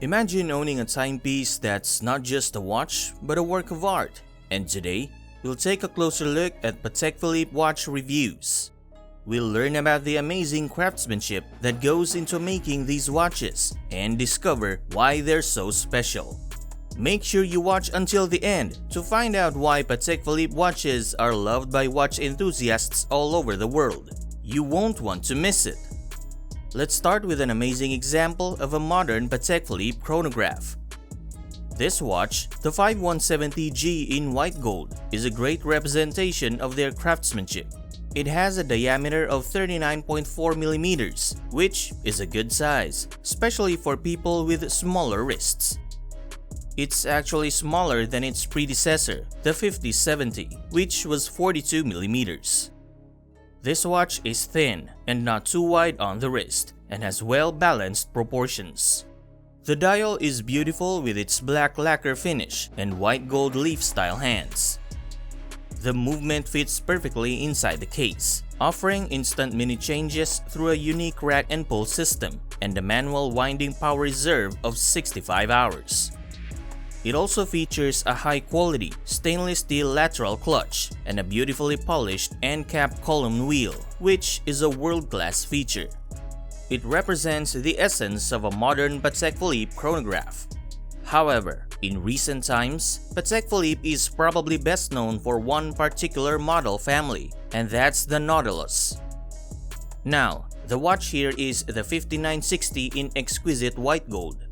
Imagine owning a timepiece that's not just a watch, but a work of art. And today, we'll take a closer look at Patek Philippe watch reviews. We'll learn about the amazing craftsmanship that goes into making these watches and discover why they're so special. Make sure you watch until the end to find out why Patek Philippe watches are loved by watch enthusiasts all over the world. You won't want to miss it. Let's start with an amazing example of a modern Patek Philippe chronograph. This watch, the 5170G in white gold, is a great representation of their craftsmanship. It has a diameter of 39.4mm, which is a good size, especially for people with smaller wrists. It's actually smaller than its predecessor, the 5070, which was 42mm. This watch is thin and not too wide on the wrist and has well-balanced proportions. The dial is beautiful with its black lacquer finish and white gold leaf-style hands. The movement fits perfectly inside the case, offering instant minute changes through a unique rack and pull system and a manual winding power reserve of 65 hours. It also features a high-quality stainless steel lateral clutch and a beautifully polished end-cap column wheel, which is a world-class feature. It represents the essence of a modern Patek Philippe chronograph. However, in recent times, Patek Philippe is probably best known for one particular model family, and that's the Nautilus. Now, the watch here is the 5960 in exquisite white gold.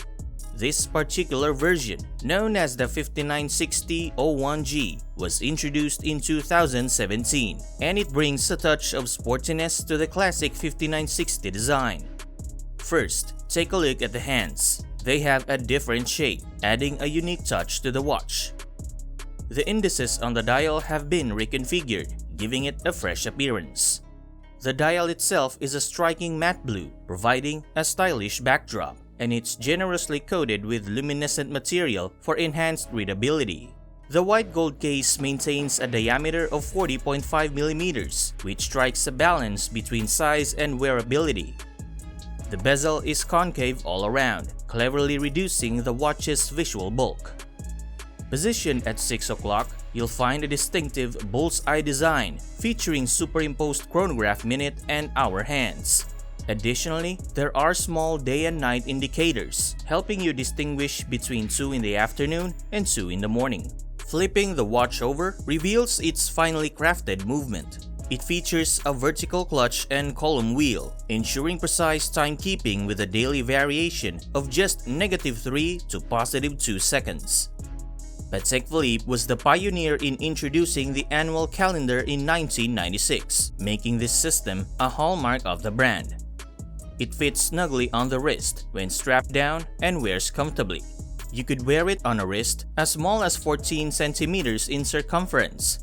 This particular version, known as the 5960-01G, was introduced in 2017, and it brings a touch of sportiness to the classic 5960 design. First, take a look at the hands. They have a different shape, adding a unique touch to the watch. The indices on the dial have been reconfigured, giving it a fresh appearance. The dial itself is a striking matte blue, providing a stylish backdrop, and it's generously coated with luminescent material for enhanced readability. The white gold case maintains a diameter of 40.5mm, which strikes a balance between size and wearability. The bezel is concave all around, cleverly reducing the watch's visual bulk. Positioned at 6 o'clock, you'll find a distinctive bull's-eye design featuring superimposed chronograph minute and hour hands. Additionally, there are small day and night indicators, helping you distinguish between 2 in the afternoon and 2 in the morning. Flipping the watch over reveals its finely crafted movement. It features a vertical clutch and column wheel, ensuring precise timekeeping with a daily variation of just -3 to +2 seconds. Patek Philippe was the pioneer in introducing the annual calendar in 1996, making this system a hallmark of the brand. It fits snugly on the wrist when strapped down and wears comfortably. You could wear it on a wrist as small as 14 centimeters in circumference.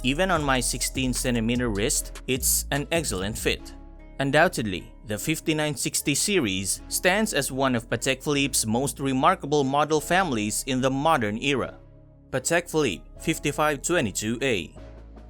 Even on my 16cm wrist, it's an excellent fit. Undoubtedly, the 5960 series stands as one of Patek Philippe's most remarkable model families in the modern era. Patek Philippe 5522A.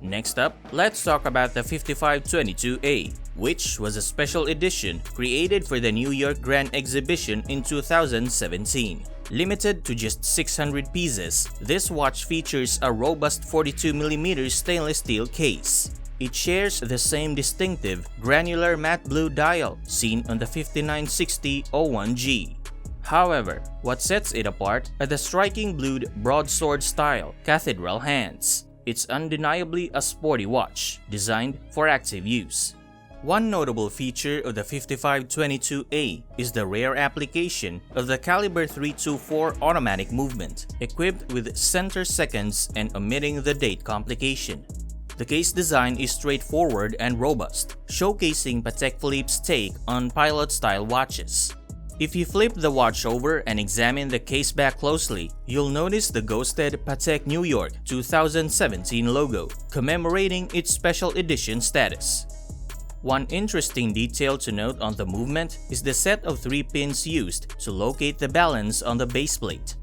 Next up, let's talk about the 5522A, which was a special edition created for the New York Grand Exhibition in 2017. Limited to just 600 pieces, this watch features a robust 42mm stainless steel case. It shares the same distinctive, granular matte blue dial seen on the 5960-01G. However, what sets it apart are the striking blued broadsword-style cathedral hands. It's undeniably a sporty watch, designed for active use. One notable feature of the 5522A is the rare application of the caliber 324 automatic movement, equipped with center seconds and omitting the date complication. The case design is straightforward and robust, showcasing Patek Philippe's take on pilot-style watches. If you flip the watch over and examine the case back closely, you'll notice the ghosted Patek New York 2017 logo, commemorating its special edition status. One interesting detail to note on the movement is the set of 3 pins used to locate the balance on the base plate.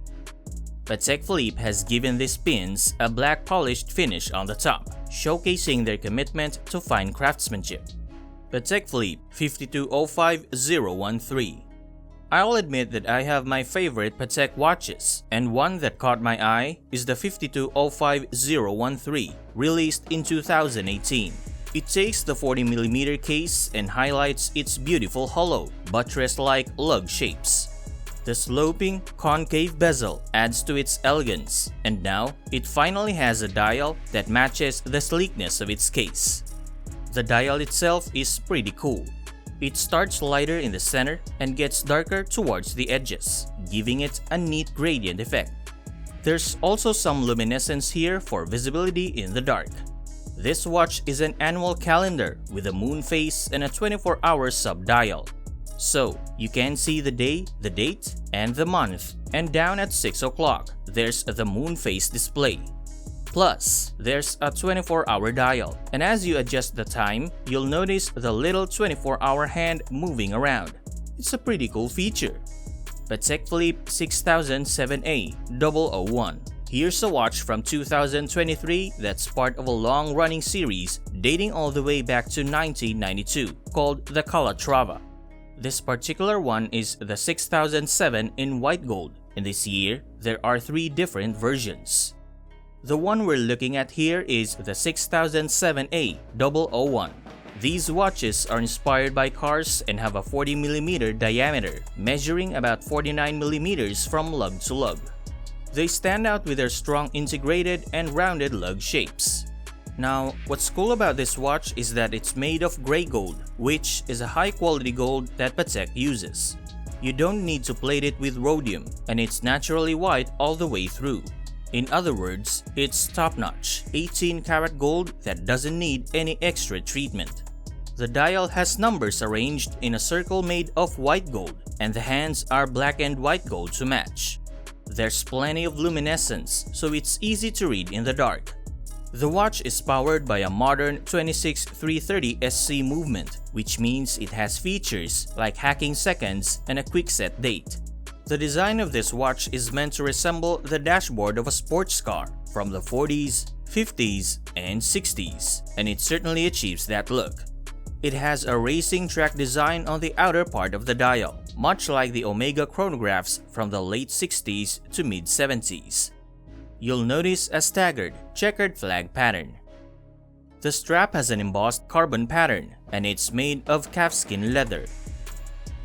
Patek Philippe has given these pins a black polished finish on the top, showcasing their commitment to fine craftsmanship. Patek Philippe 5205013. I'll admit that I have my favorite Patek watches, and one that caught my eye is the 5205013, released in 2018. It takes the 40mm case and highlights its beautiful hollow, buttress-like lug shapes. The sloping, concave bezel adds to its elegance, and now it finally has a dial that matches the sleekness of its case. The dial itself is pretty cool. It starts lighter in the center and gets darker towards the edges, giving it a neat gradient effect. There's also some luminescence here for visibility in the dark. This watch is an annual calendar with a moon phase and a 24-hour sub-dial. So, you can see the day, the date, and the month, and down at 6 o'clock, there's the moon phase display. Plus, there's a 24-hour dial, and as you adjust the time, you'll notice the little 24-hour hand moving around. It's a pretty cool feature. Patek Philippe 6007A-001. Here's a watch from 2023 that's part of a long-running series dating all the way back to 1992 called the Calatrava. This particular one is the 6007 in white gold, and this year there are 3 different versions. The one we're looking at here is the 6007A-001. These watches are inspired by cars and have a 40mm diameter, measuring about 49mm from lug to lug. They stand out with their strong integrated and rounded lug shapes. Now, what's cool about this watch is that it's made of gray gold, which is a high-quality gold that Patek uses. You don't need to plate it with rhodium, and it's naturally white all the way through. In other words, it's top-notch, 18-karat gold that doesn't need any extra treatment. The dial has numbers arranged in a circle made of white gold, and the hands are black and white gold to match. There's plenty of luminescence, so it's easy to read in the dark. The watch is powered by a modern 26330 SC movement, which means it has features like hacking seconds and a quick set date. The design of this watch is meant to resemble the dashboard of a sports car from the 40s, 50s, and 60s, and it certainly achieves that look. It has a racing track design on the outer part of the dial, much like the Omega chronographs from the late 60s to mid-70s. You'll notice a staggered, checkered flag pattern. The strap has an embossed carbon pattern, and it's made of calfskin leather.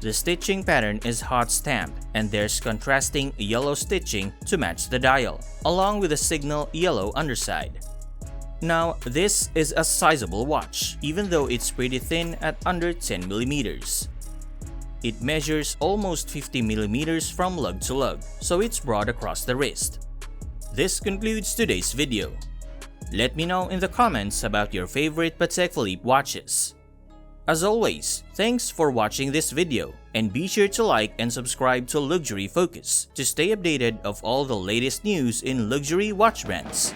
The stitching pattern is hot stamped, and there's contrasting yellow stitching to match the dial, along with a signal yellow underside. Now, this is a sizable watch, even though it's pretty thin at under 10mm. It measures almost 50mm from lug to lug, so it's broad across the wrist. This concludes today's video. Let me know in the comments about your favorite Patek Philippe watches. As always, thanks for watching this video, and be sure to like and subscribe to Luxury Focus to stay updated of all the latest news in luxury watch brands.